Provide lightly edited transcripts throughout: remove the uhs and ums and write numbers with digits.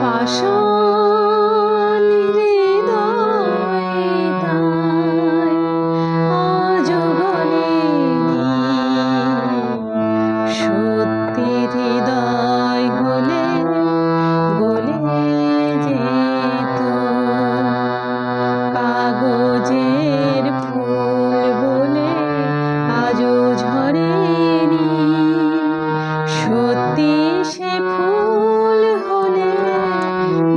পাষাণ হৃদয় তাই আজও গলেনি, সত্যি হৃদয় হলে গলে যেত। কাগজের ফুল বলে আজও ঝরেনি, সত্যি সে ফুল হলে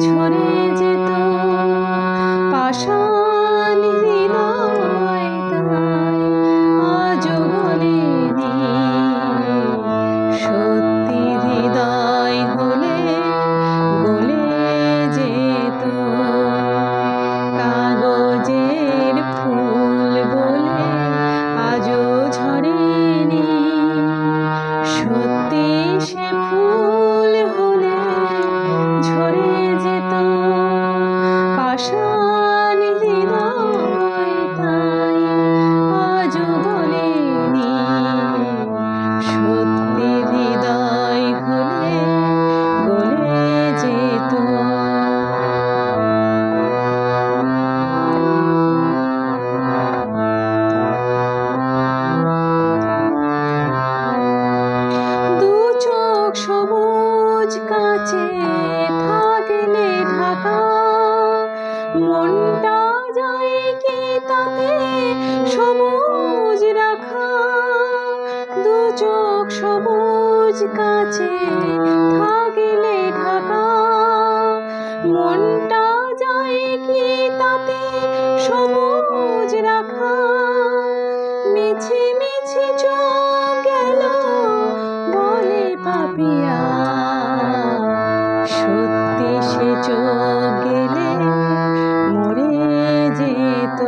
ঝরে যেত। পাষাণ হৃদয় তাই আজও গলেনি, সত্যি হৃদয় হলে গলে যেত। কাগজের ফুল বলে আজও ঝরেনি, সত্যি সে ফুল হলে ঝরে যেত। পাষাণ হৃদয় তাই আজও গলেনি, সত্যি হৃদয় হলে গলে যেত। সবুজ কাছে থাকলে ঢাকা, মনটা যায় কি তাতে সবুজ রাখা। দু চোখ সবুজ কাছে থাকলে ঢাকা, মনটা যায় কি তাতে সবুজ রাখা। মিছি মিছি চোখ গেল বলে পাপিয়া, সত্যি সে চোখ গেলে মরে যেত।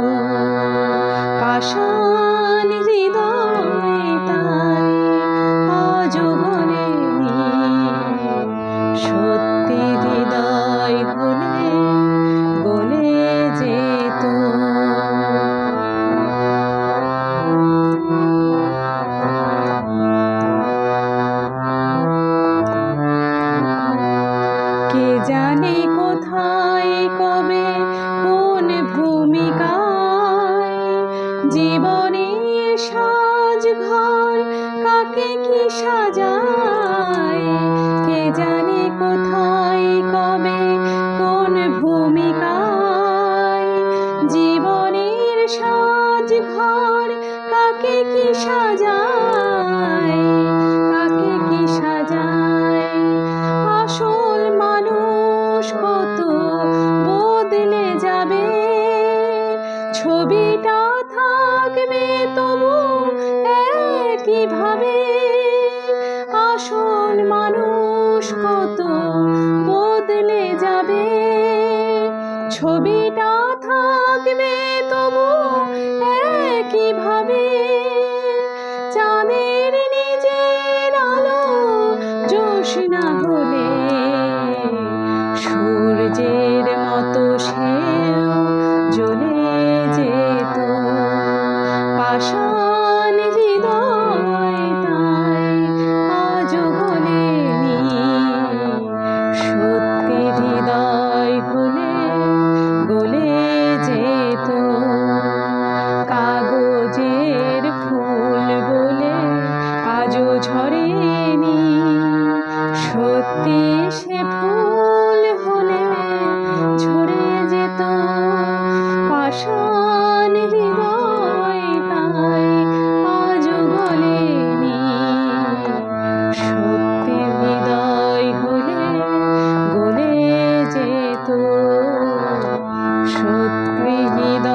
পাষাণ হৃদয় তাই আজও গলেনি, সত্যি হৃদয় হলে গলে যেত। কে জানে কোথায় কবে কোন ভূমিকায় জীবনের সাজঘর কাকে কি সাজায়। কে জানে কোথায় কবে কোন ভূমিকায় জীবনের সাজঘর কাকে কি সাজায়, কাকে কি সাজায়। আসল মানুষ কত বদলে যাবে, ছবিটা থাকবে তবু একইভাবে। আসল মানুষ কত বদলে যাবে, ছবিটা থাকবে তবু একইভাবে। চাঁদের নিজের আলো জ্যোৎস্না হলে সূর্যের মতো সেও জ্বলে যেত। পাষাণ হৃদয় তাই আজও গলেনি, সত্যি হৃদয় হলে গলে যেত। কাগজের ফুল বলে আজও ঝরেনি, সত্যি সে ফুল হলে ঝরে যেত। পাষাণ হৃদয় তাই আজও গলেনি, সত্যি হৃদয় হলে গলে যেত। সত্যি হৃদয়